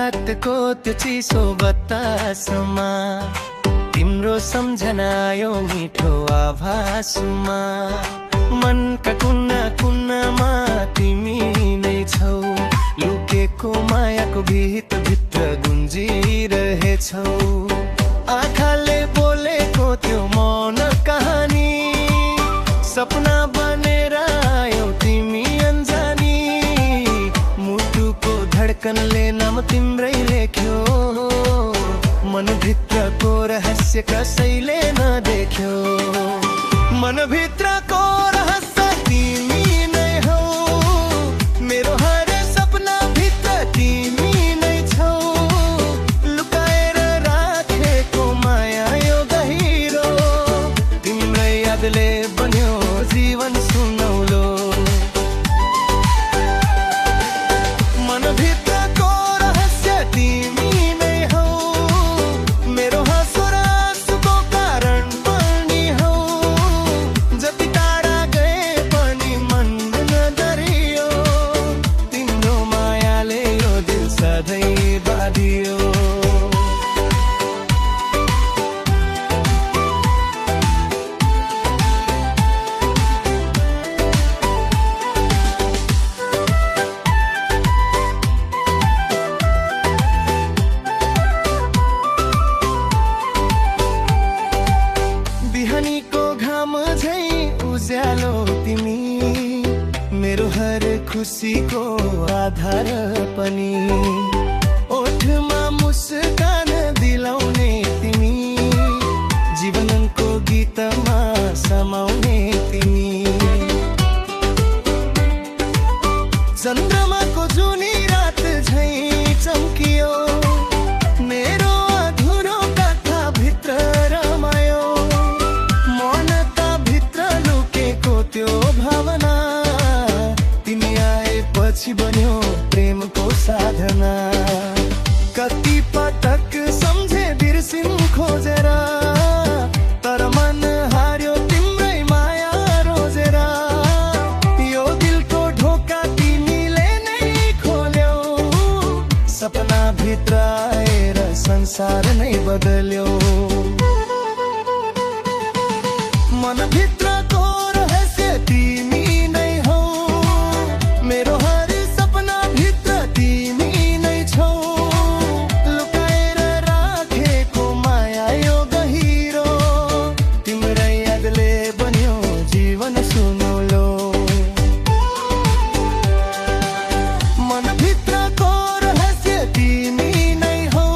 रातको त्यो चिसो बतासमा तिम्रो सम्झना आयो मिठो आभासमा। मनका कुना कुनामा तिमी नै छौ, लुकेको मायाको गीत भित्र गुन्जिरहेछौ। आँखाले बोलेको त्यो मौन कहानी सपना बनेर आयो तिमी अनजानी। मुटुको धडकनले नाम तिम्रै लेख्यो, मनभित्रको रहस्य कसैले नदेख्यो। मनभित्रको रहस्य तिमी नै हौ, मेरो हर सपना भित्र तिमी नै छौ। लुकाएर राखेको माया यो गहिरो, तिम्रै यादले बन्यो जीवन सुनौलो। मनभित्रको रहस्य तिमी नै हौ, मेरो हाँसो र आँसुको कारण पनि हौ। जति टाढा गए पनि मन नडरियो, तिम्रो मायाले यो दिल सधैँ बाँधियो। बिहानीको घाम झै उज्यालो तिमी, मेरो हर खुसीको आधार पनि। ओठमा मुस्कान दिलाउने तिमी, जीवनको गीतमा समाउने तिमी। चन्द्रमाको जुनी रात झै चम्कियो, मेरो अधुरो कथा भित्र रमायो। मौनता भित्र लुकेको त्यो भावना, तिमी आएपछि बन्यो प्रेमको साधना। कति पटक सम्झे बिर्सिन खोजेर, तर मन हार्यो तिम्रै माया रोजेर। यो दिलको ढोका तिमीले नै खोल्यौ, सपना भित्र आएर संसार नै बदल्यो। मनभित्रको रहस्य तिमी नै हौ, मेरो हर सपना भित्र तिमी नै छौ। लुकाएर राखेको माया यो गहिरो, तिम्रै यादले बन्यो जीवन सुनौलो। मनभित्रको रहस्य तिमी नै हौ,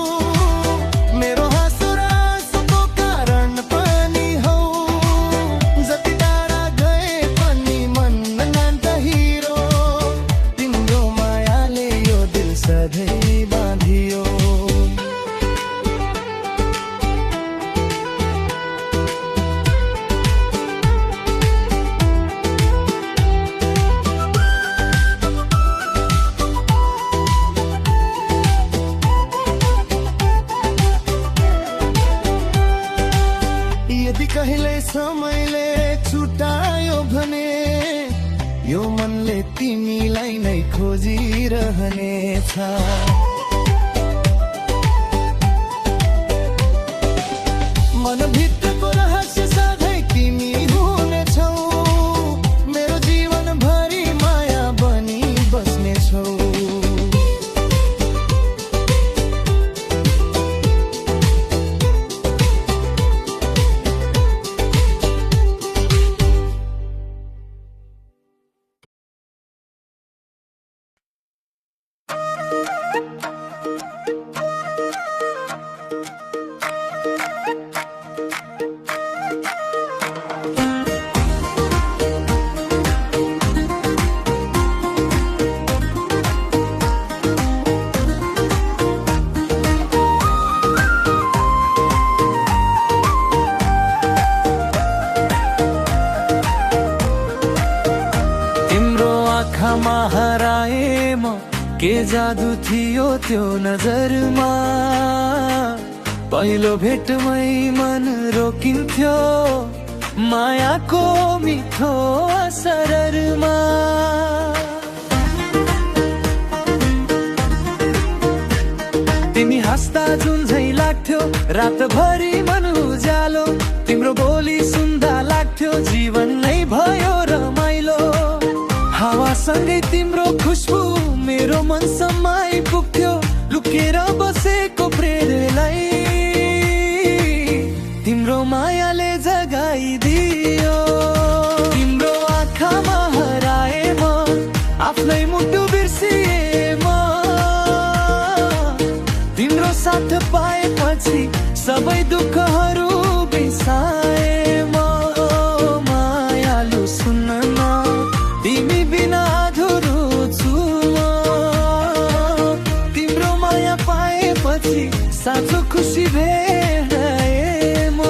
मेरो हाँसो र आँसुको कारण पनि हौ। जति टाढा गए पनि मन नडरियो, तिम्रो मायाले यो दिल सधैँ बाँधियो। यदि कहिले समयले छुटायो भने, यो मनले तिमीलाई नै खोजिरहनेछ। मनभित्रको रहस्य सधैँ तिमी हुनेछौ, मेरो जीवनभरि माया बनी बस्नेछौ। आँखामा हराए म, के जादु थियो त्यो नजरमा। पहिलो भेटमै मन रोकिन्थ्यो, मायाको मिठो असरमा। रिस्ता जुन झै लाग्थ्यो रातभरि मन उज्यालो तिम्रो बोली सुन्दा लाग्थ्यो जीवन नै भयो रमाइलो हावासँगै तिम्रो खुशबु मेरो मनसम्म आइपुग्थ्यो लुकेर बसेको प्रेमलाई तिम्रो मायाले जगाइदियो तिम्रो आँखामा हराए म आफ्नै मुटु बिर्सिए म तिम्रो साथ पाएपछि सबै दुःखहरू बिर्साए म मायालु सुन्न न तिमी बिना अधुरो छु म तिम्रो माया पाएपछि साँचो खुसी भेटाए म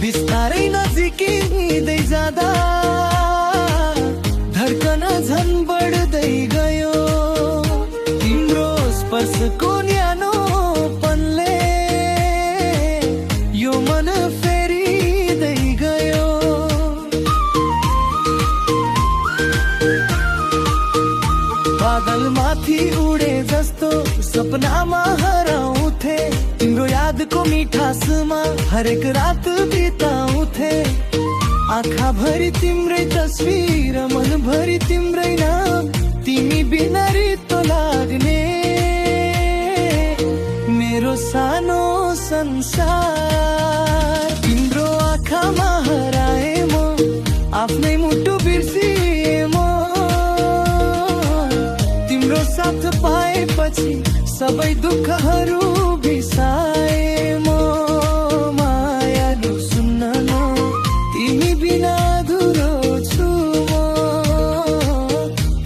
बिस्तारै नजिकिँदै जाँदा धड्कन झन् बढ्दै गयो तिम्रो स्पर्शको न्यानोपनले यो मन फेरिँदै गयो बादलमाथि उडे जस्तो सपनामा हराउँथे तिम्रो यादको मिठासमा हरेक रात बिताउँथे आँखाभरि तिम्रै तस्बिर मनभरि तिम्रै नाम तिमी बिना रित्तो लाग्ने मेरो सानो संसार तिम्रो आँखामा हराए म आफ्नै मुटु बिर्सिए म तिम्रो साथ पाएपछि सबै दुःखहरू बिर्साए म मायालु सुन्न न तिमी बिना अधुरो छु म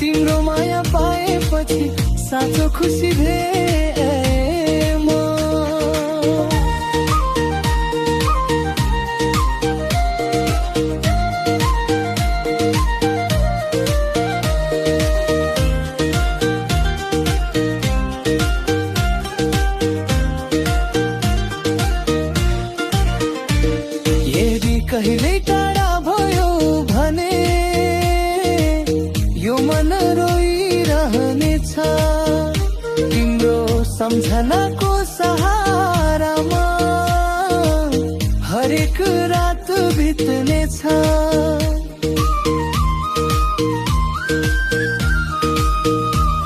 तिम्रो माया पाएपछि साँचो खुसी भेटाए म कहिले टाढा भयो भने यो मन रोइरहनेछ तिम्रो सम्झनाको सहारामा हरेक रात बित्नेछ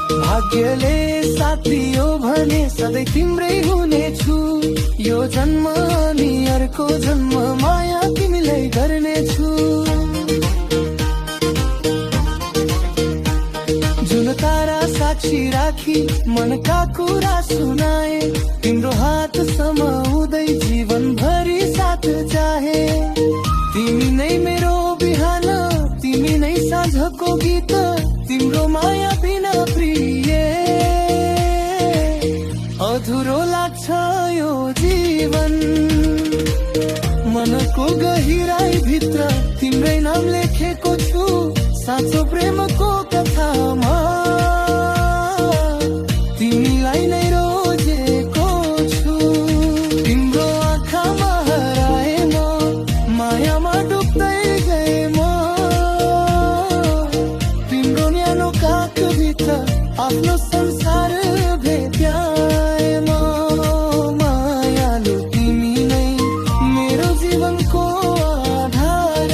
भाग्यले साथ दियो भने सधैँ तिम्रै हुनेछु यो जन्म अनि अर्को जन्म माया तिमीलाई गर्नेछु जुन तारा साक्षी राखी मनका कुरा सुनाए तिम्रो हात समाउँदै जीवनभरि साथ चाहे तिमी नै मेरो बिहान तिमी नै साँझको गीत तिम्रो माया बिना प्रिय अधुरो लाग्छ यो जीवन मनको गहिराई भित्र तिम्रै नाम लेखेको छु साँचो प्रेमको कथामा तिमीलाई नै रोजेको छु तिम्रो आँखामा हराए म मायामा डुब्दै गए म तिम्रो न्यानो काखभित्र आफ्नो संसार भेट्याए म मायालु तिमी नै मेरो जीवनको आधार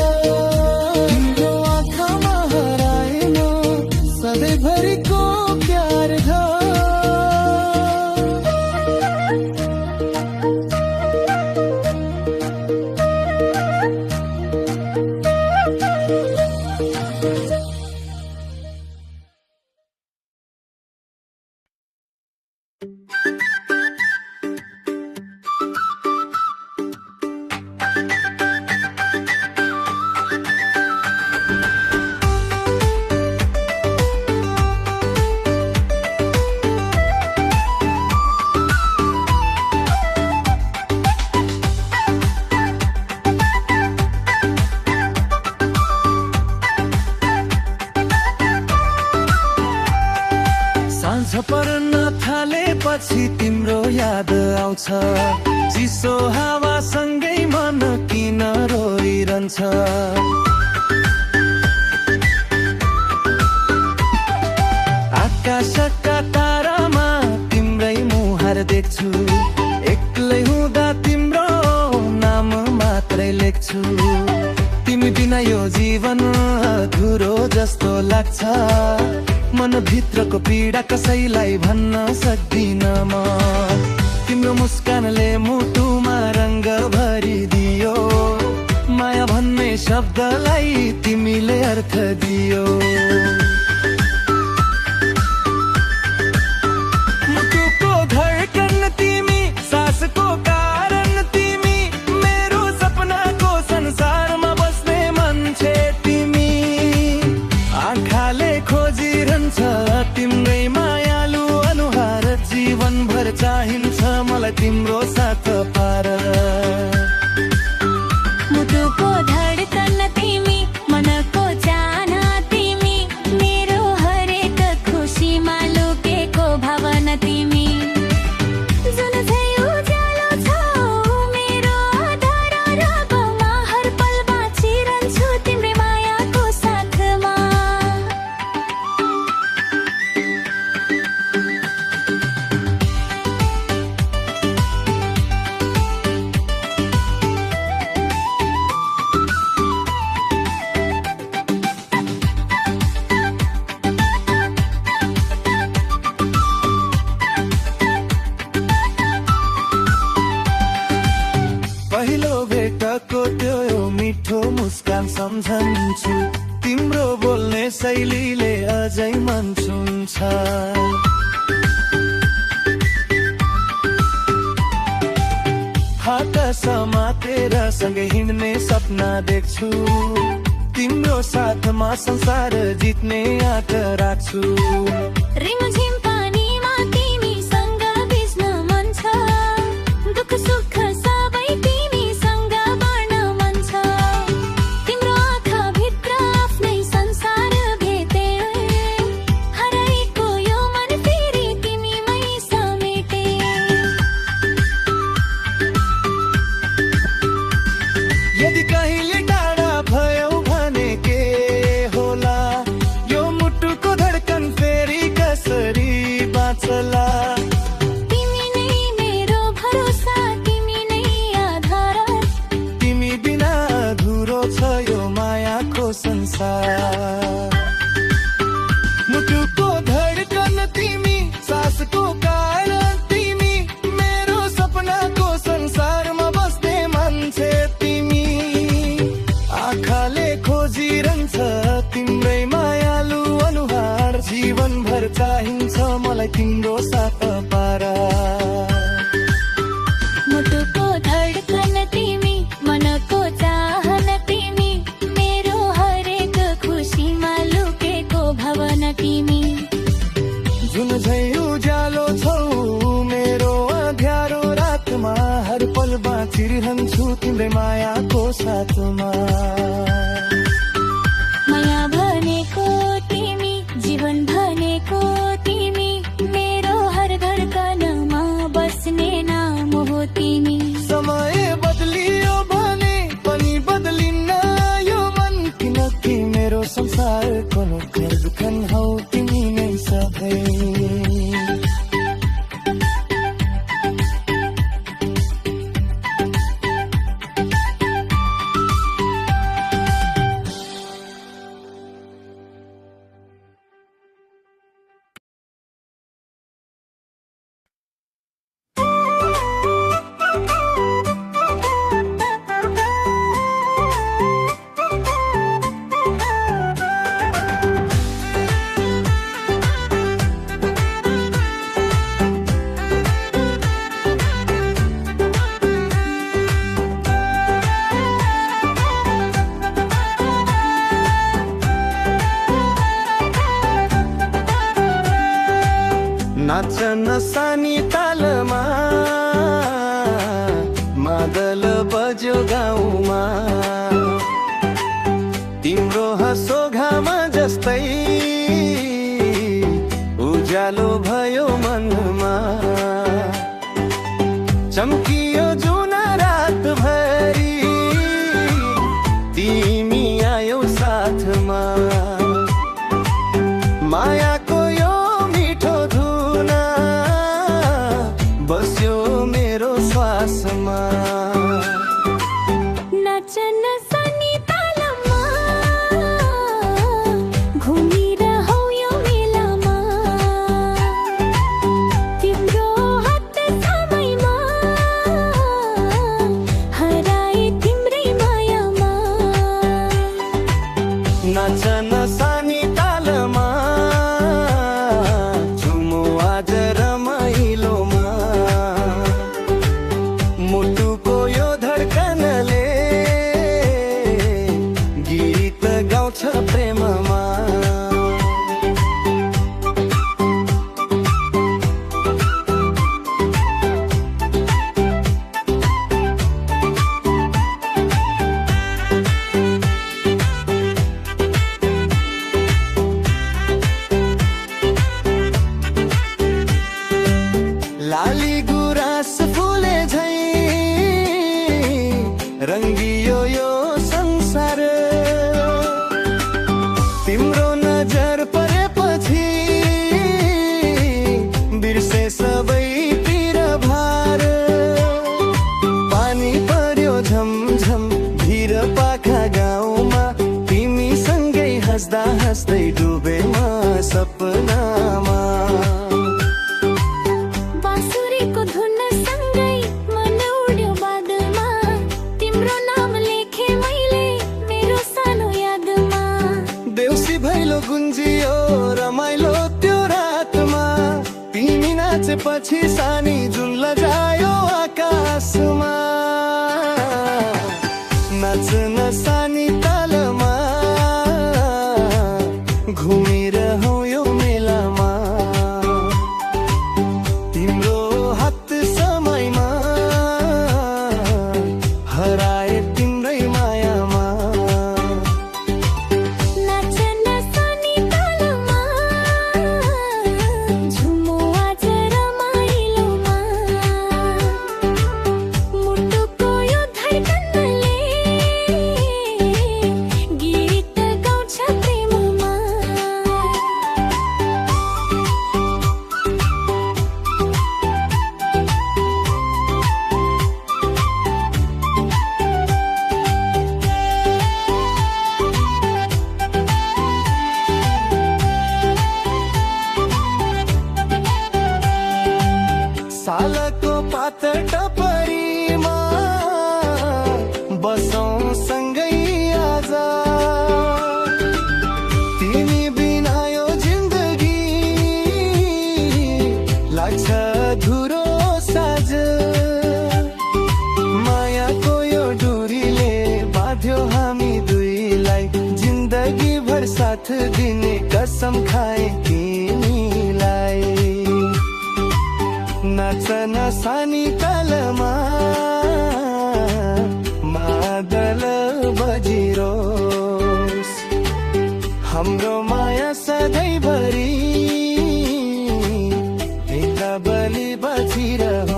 तिम्रो आँखामा हराए साँझ पर्न थालेपछि तिम्रो याद आउँछ, चिसो हावासँगै मन किन रोइरहन्छ। आकाशका तारामा तिम्रै मुहार देख्छु, एक्लै हुँदा तिम्रो नाम मात्रै लेख्छु। तिमी बिना यो जीवन अधुरो जस्तो लाग्छ, मनभित्रको पीडा कसैलाई भन्न सक्दिन म। तिम्रो मुस्कानले मुटुमा रङ्ग भरिदियो, माया भन्ने शब्दलाई तिमीले अर्थ दियो। मुटुको धड्कन तिमी, सासको कारण तिमी, मेरो सपनाको संसारमा बस्ने मान्छे तिमी। आँखाले खोजिरहन्छ तिम्रै मायालु अनुहार, जीवनभर चाहिन्छ मलाई तिम्रो साथ पार। मुटुको धड्कन तिमी, मनको चाहना तिमी, मेरो हरेक खुसीमा लुकेको भावना तिमी। जुन चाहिँ उज्यालो छौ मेरो आधार रगमा, हर पल बाँचिरहन्छु तिम्रै मायाको साथमा। पहिलो भेटको त्यो मिठो मुस्कान सम्झन्छु, तिम्रो बोल्ने शैलीले अझै मन छुन्छ। हात समातेर सँगै हिँड्ने सपना देख्छु, तिम्रो साथमा संसार जित्ने आँट राख्छु। रिमझिम पानीमा तिमीसँग भिज्न मन छ, दुःख सुख सबै तिमीसँग बाँड्न मन छ। तिम्रो आँखाभित्र आफ्नै संसार भेटे, हराएको यो मन फेरि तिमीमै समेटे। यदि कहिले टाढा भयौ भने के होला, यो मुटुको धड्कन फेरि कसरी बाँचला। तिमी नै मेरो भरोसा, तिमी नै आधार, तिमी बिना अधुरो छ यो मायाको संसार। मुटुको धड्कन तिमी, सासको कारण तिमी, मेरो सपनाको संसारमा बस्ने मान्छे तिमी। आँखाले खोजिरहन्छ तिम्रै मायालु अनुहार, जीवनभर चाहिन्छ मलाई तिम्रो साथ पार। मुटुको धड्कन तिमी, मनको चाहना तिमी, मेरो हरेक खुसीमा लुकेको भावना तिमी। जुन चाहिँ उज्यालो छौ मेरो अँध्यारो रातमा, हर पल बाँचिरहन्छु तिम्रै मायाको साथमा। माया भनेको तिमी, जीवन भनेको तिमी, मेरो हर धड्कनमा बस्ने नाम हो तिमी। समय बदलियो भने पनि बदलिन्न यो मन, किनकि मेरो संसारको धड्कन हौ तिमी नै सधैँ। नाचन सानी तालमा मादल बज्यो गाउँमा, तिम्रो हँसो घाम जस्तै उज्यालो भयो गुन्जियो रमाइलो त्यो रातमा तिमी नाचेपछि सानी जुन लजायो आकाशमा नाच्न सानी तालमा घुमिरहौँ यो मेलामा तिम्रो हात समयमा हराए तिम्रै मायामा नाचन सानी तालमा झुमो आज रमाइलोमा मुटुको यो धडकनले गीत गाउँछ प्रेममा सालको पात टपरीमा बसौँ सँगै आज तिमी बिना यो जिन्दगी लाग्छ धुरो साँझ मायाको यो डोरीले बाँध्यो हामी दुईलाई जिन्दगी भर साथ दिने कसम खाए तिमीलाई नाचन सानी तालमा मादल बजिरोस् हाम्रो माया सधैँभरि भित्रबली बजिरहोस्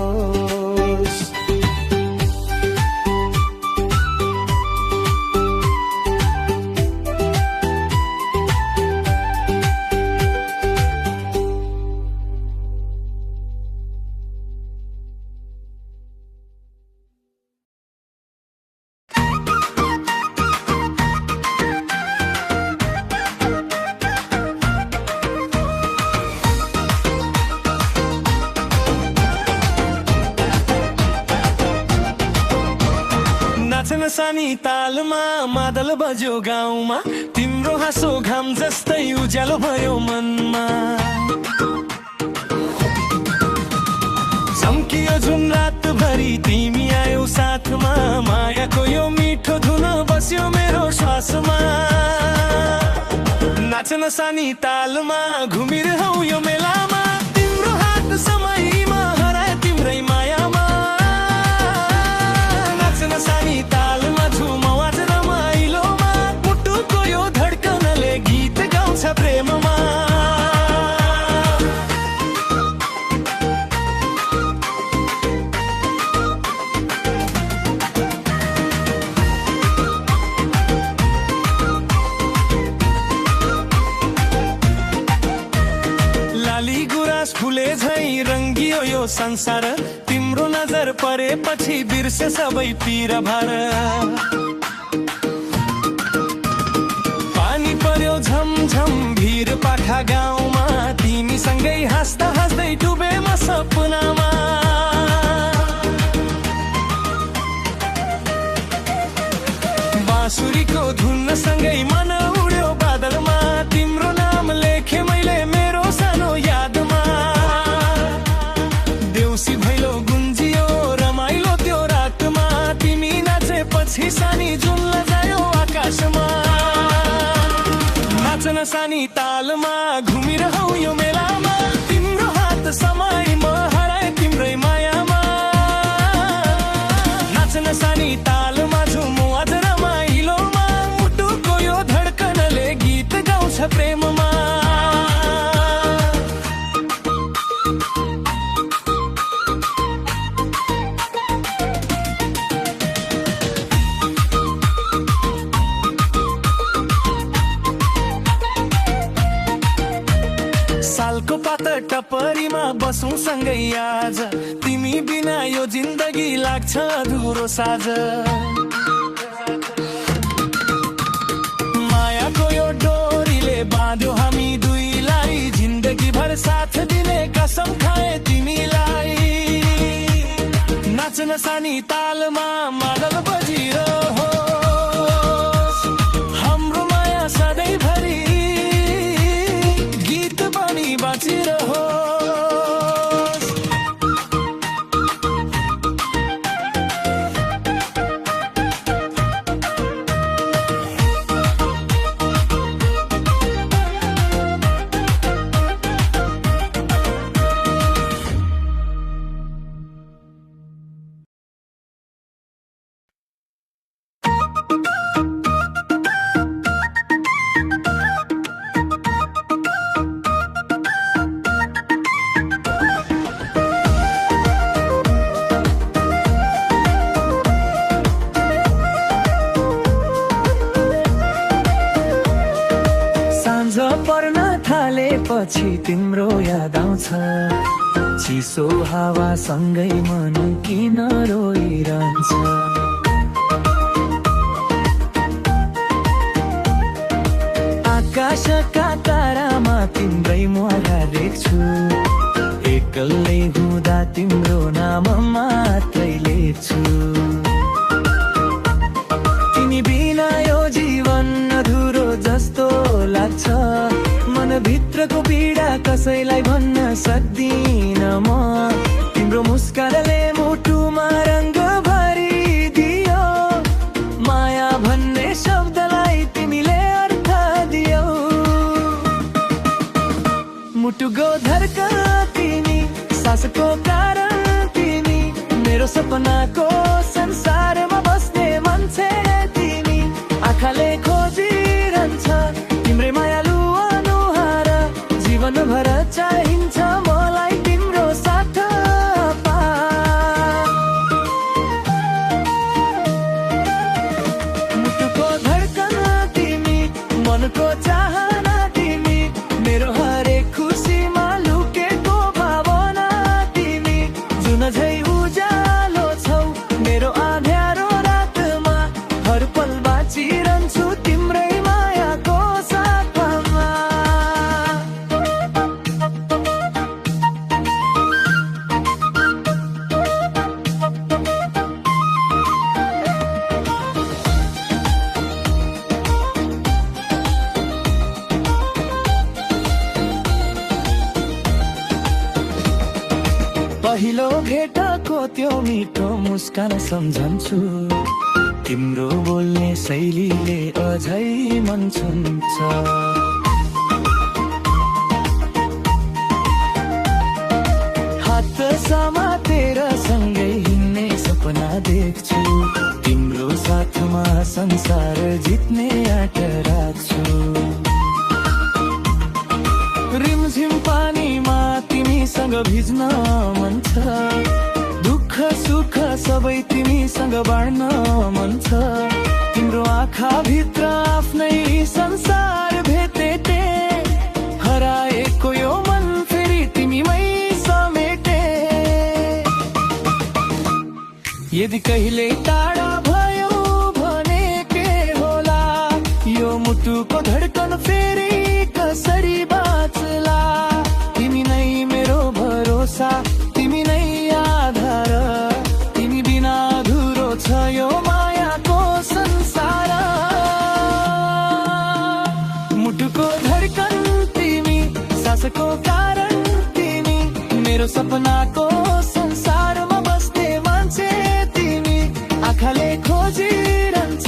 नाचन सानी तालमा मादल बज्यो गाउँमा तिम्रो हाँसो घाम जस्तै उज्यालो भयो मनमा चम्कियो जुन रातभरि तिमी आयौ साथमा मायाको यो मिठो धुन बस्यो मेरो श्वासमा नाचन सानी तालमा घुमिरहौ यो मेलामा तिम्रो हात समयमा हराए तिम्रै मायामा नाचन सानी तालमा झुमौ आज रमाइलोमा मुटुको यो धडकनले गीत गाउँछ प्रेममा लाली गुराँस फुले झै रङ्गियो यो संसार तिम्रो नजर परेपछि बिर्से सबै पीर भार पानी पर्यो झमझम भिर पाखा गाउँमा तिमीसँगै हाँस्दा हाँस्दै डुबे म सपनामा बाँसुरीको धुन सँगै मन उड्यो बादलमा तिम्रो नाम लेखे मैले मेरो सानो यादमा देउसी भैलो गुन्जियो रमाइलो त्यो रातमा तिमी नाचेपछि सानी जुन लजायो आकाशमा नाचन सानी तालमा घुमिरहौ यो मेलामा तिम्रो हात समयमा हराए तिम्रै मायामा नाचन सानी तालमा झुमो आज रमाइलोमा मुटुको यो धडकनले गीत गाउँछ प्रेममा सालको पात टपरीमा बसौँ सँगै आज तिमी बिना यो जिन्दगी लाग्छ अधुरो साँझ मायाको यो डोरीले बाँध्यो हामी दुईलाई जिन्दगी भर साथ दिने कसम खाए तिमीलाई नाचन सानी तालमा मादल बजिरहोस् हाम्रो माया सधैँभरि साँझ पर्न थालेपछि तिम्रो याद आउँछ चिसो हावासँगै मन किन रोइरहन्छ आकाशका तारामा तिम्रै मुहार देख्छु एक्लै हुँदा तिम्रो नाम मात्रै लेख्छु तिमी बिना यो जीवन अधुरो जस्तो लाग्छ मनभित्रको पीडा कसैलाई भन्न सक्दिन म तिम्रो मुस्कानले मुटुमा रङ्ग भरिदियो माया भन्ने शब्दलाई तिमीले अर्थ दियौ मुटुको धड्कन तिमी सासको कारण तिमी मेरो सपनाको संसारमा बस्ने मान्छे तिमी आँखाले खोजिरहन्छ तिम्रै मायालु अनुहार जीवनभर चाहिन्छ मलाई तिम्रो साथ मुटुको धड्कन तिमी मनको चाहना तिमी मेरो हरेक खुसीमा लुकेको भावना तिमी जुन झै उज्यालो छौ मेरो आँध्यारो रातमा हर पल बाँचिरहन्छु तिम्रै मायाको साथमा पहिलो भेटको त्यो मिठो मुस्कान सम्झन्छु तिम्रो बोल्ने शैलीले अझै मन छुन्छ हात समातेर सँगै हिँड्ने सपना देख्छु तिम्रो साथमा संसार जित्ने आँट राख्छु रिमझिम पानीमा तिमीसँग भिज्न मन छ दुःख सुख सबै तिमीसँग बाँड्न मन छ तिम्रो आँखा भित्र आफ्नै संसार भेटेटे हराएको यो मन फेरि तिमीमै समेटे यदि कहिले टाढा भयो भने के होला यो मुटुको धड्कन फेरि कसरी बाँच्ला तिमी नै मेरो भरोसा तिमी नै आधार तिमी बिना अधुरो छ यो मायाको संसार मुटुको धड्कन तिमी सासको कारण तिमी मेरो सपनाको संसारमा बस्ने मान्छे तिमी आँखाले खोजिरहन्छ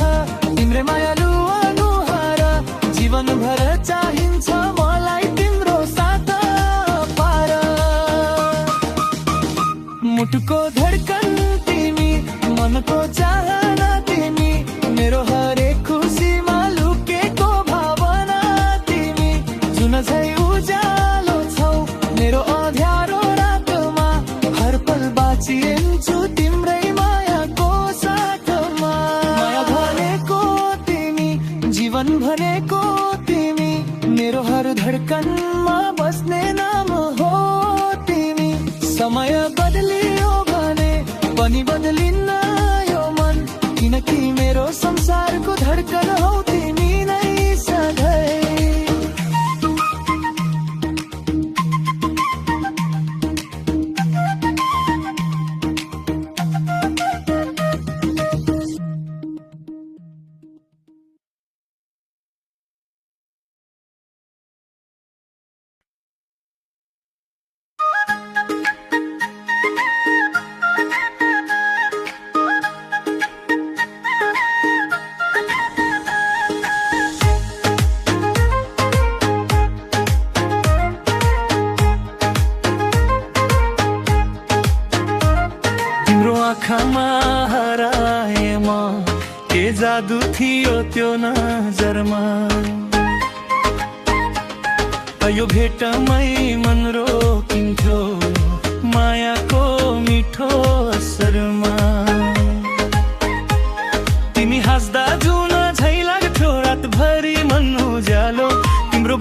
तिम्रै मायालु अनुहार जीवनभर चाहिन्छ मलाई तिम्रो साथ पार मुटुको धड्कन तिमी मनको चाहना तिमी मेरो हरेक खुसीमा लुकेको भावना तिमी जुन झै उज्यालो छौ मेरो अँध्यारो रातमा हर पल बाँचिन्छु तिम्रै मायाको साथमा माया भनेको तिमी जीवन भनेको तिमी मेरो हर धड्कनमा बस्ने नाम हो तिमी समय बदलियो भने पनि बदलिन्न यो मन किनकि मेरो संसारको धड्कन हौ तिमी नै सधैँ आँखामा हराए म के जादु थियो त्यो नजरमा यो भेटमै मन रोकिन्थ्यो मायाको मिठो असरमा तिमी हाँस्दा जुन झै लाग्थ्यो रातभरि मन उज्यालो तिम्रो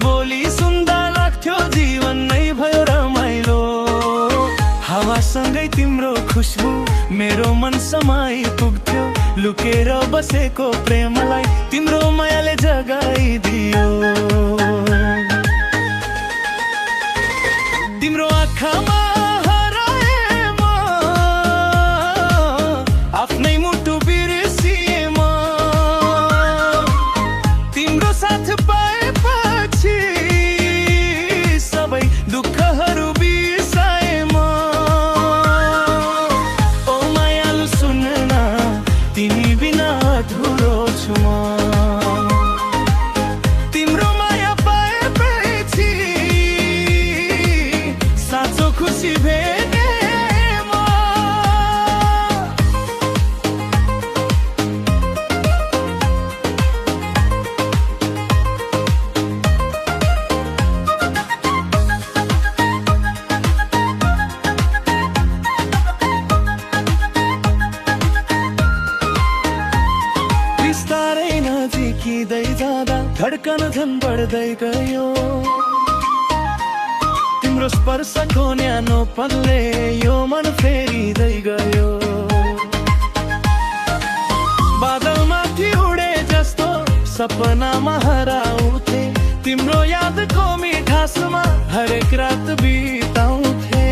मेरो मन समाई पुग्थ्यो लुकेर बसेको प्रेमलाई तिम्रो मायाले जगाइदियो तिम्रो आँखामा हराए म आफ्नै मुटु बिर्सिए म तिम्रो साथ पाएपछि सबै दुःखहरू बिर्साए म ओ मायालु सुन न तिमी बिना अधुरो छु म तिम्रो माया पाएपछि साँचो खुसी भेटे म बिस्तारै नजिकिँदै जाँदा धड्कन झन् बढ्दै गयो तिम्रो स्पर्शको न्यानोपनले यो मन फेरिँदै गयो बादलमाथि उडे जस्तो सपनामा हराउँथे तिम्रो यादको मिठासमा हरेक रात बिताउँथे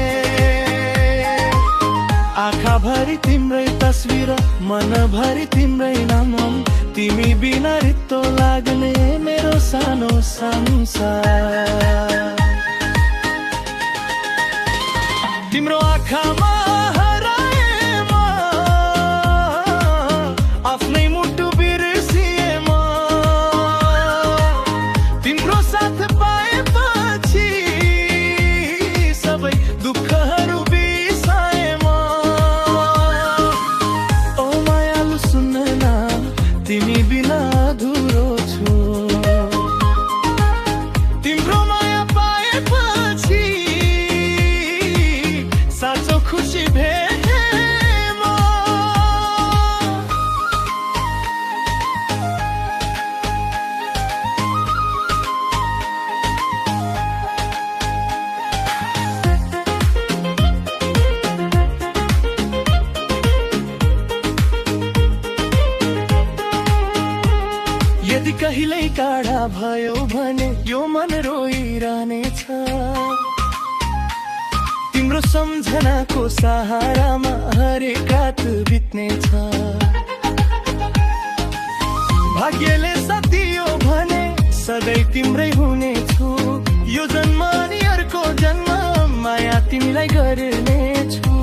आँखाभरि तिम्रै तस्बिर मनभरि तिम्रै नाम तिमी बिना रित्तो लाग्ने मेरो सानो संसार तिम्रो आँखामा हराए म आफ्नै मुटु बिर्सिए म तिम्रो साथ पाएपछि सबै दुःखहरू बिर्साए म ओ मायालु सुन न तिमी बिना अधुरो छु तिम्रो माया पाएपछि साँचो खुसी भेटे म यदि कहिल्यै टाढा भयो भने यो मन रोइरहनेछ तिम्रो सम्झनाको सहारामा हरेक रात बित्नेछ भाग्यले साथ दियो भने सधैँ तिम्रै हुनेछु यो जन्म अनि अर्को जन्म माया तिमीलाई गर्नेछु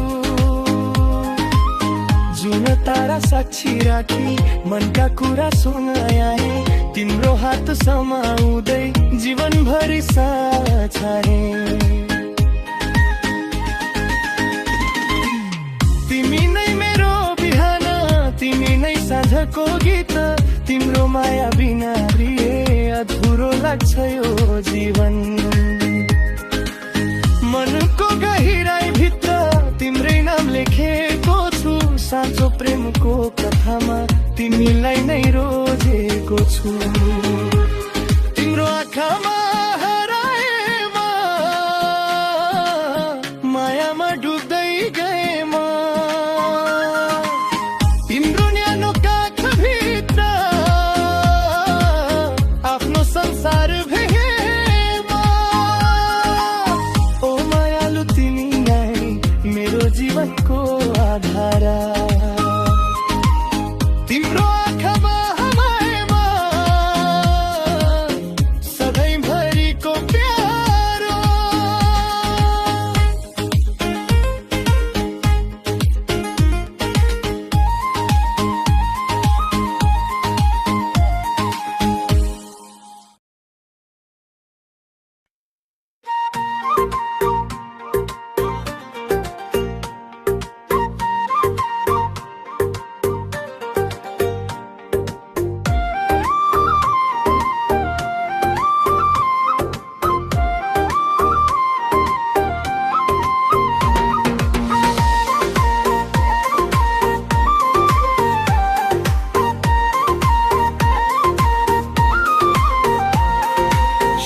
जुन तारा साक्षी राखी मनका कुरा सुनाए तिम्रो हात समाउँदै जीवनभरि साथ छाडे तिमी नै मेरो बिहान तिमी नै साँझको गीत तिम्रो माया बिना प्रिय अधुरो लाग्छ यो जीवन मनको गहिराई भित्र तिम्रै नाम लेखेको छु साँचो प्रेमको कथामा तिमीलाई नै रोजेको छु तिम्रो आँखामा हराए म मायामा डुब्दै गए म तिम्रो न्यानो काखभित्र आफ्नो संसार भेटे म ओ मायालु तिमी नै मेरो जीवनको आधार तिम्रो आँखामा हमाएमा सधैँभरिको प्यारो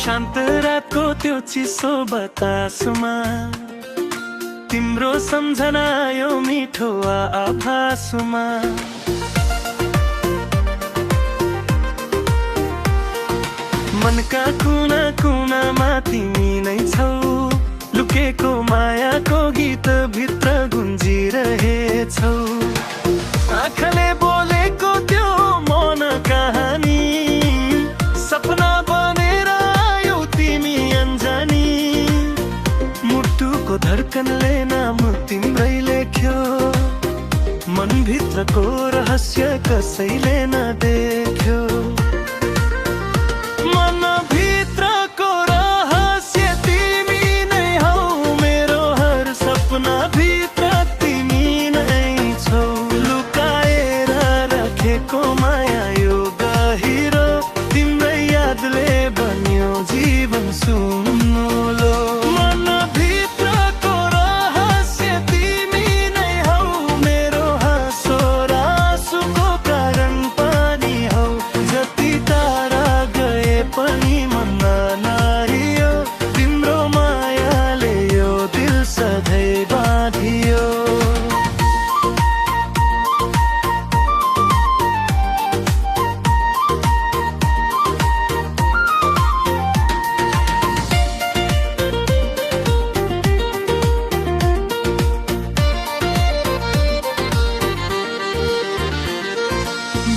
शान्त रातको त्यो चिसो बतासमा तिम्रो सम्झना यो मिठो आभासमा मनका कुना कुनामा तिमी नै छौ लुकेको मायाको गीत भित्र गुन्जिरहेछौ आँखाले बोलेको त्यो मन कहानी सपना बनेर आयो तिमी अञ्जानी मुटुको धड्कनले नाम तिम्रै लेख्यो मनभित्रको रहस्य कसैले नदेख्यो मनभित्रको रहस्य तिमी नै हौ मेरो हर सपना भित्र तिमी नै छौ लुकाएर राखेको माया यो गहिरो तिम्रै यादले बन्यो जीवन सुनौलो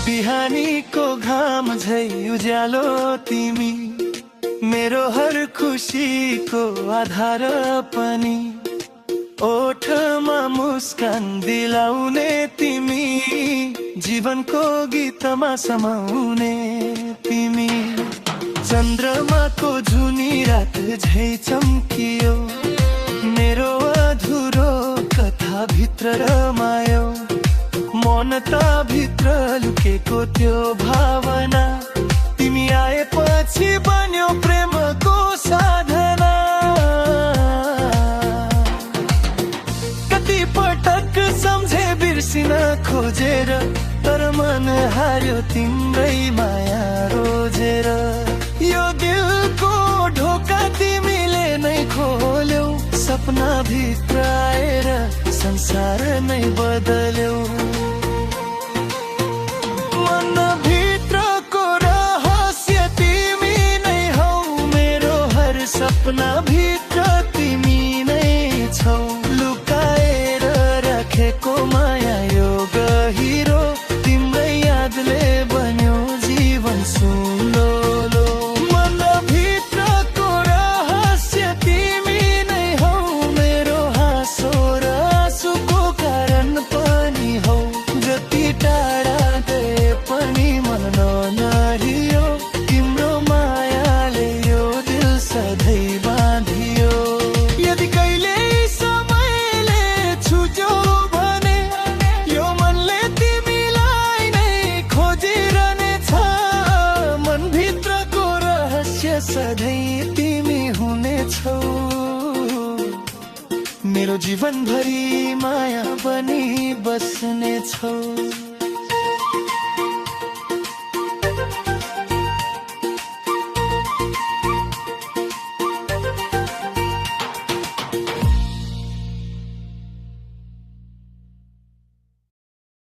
बिहानीको घाम झै उज्यालो तिमी मेरो हर खुसीको आधार पनि ओठमा मुस्कान दिलाउने तिमी जीवनको गीतमा समाउने तिमी चन्द्रमाको जुनी रात झै चम्कियो मेरो अधुरो कथा भित्र रमायो मन त भित्र लुकेको त्यो भावना तिमी आएपछि बन्यो प्रेमको साधना कति पटक सम्झे बिर्सिन खोजेर तर मन हार्यो तिम्रै माया रोजेर यो दिलको ढोका तिमीले नै खोल्यौ सपना भित्र आएर संसार नै बदल्यौ मनभित्रको रहस्य तिमी नै हौ मेरो हर सपना भित्र तिमी नै छौ लुकाएर राखेको माया यो गहिरो तिम्रै यादले बन्यो जीवन सुनौलो मनभित्रको रहस्य तिमी नै हौ मेरो हाँसो र आँसुको कारण पनि हौ जति टाढा गए पनि मन नहरियो तिम्रो मायाले यो दिल सधैँ बाँधियो यदि कहिले समयले छुट्यो भने यो मनले तिमीलाई नै खोजिरहनेछ मनभित्रको रहस्य सधैँ तिमी हुनेछौ मेरो जीवनभरि माया बनी बस्नेछौ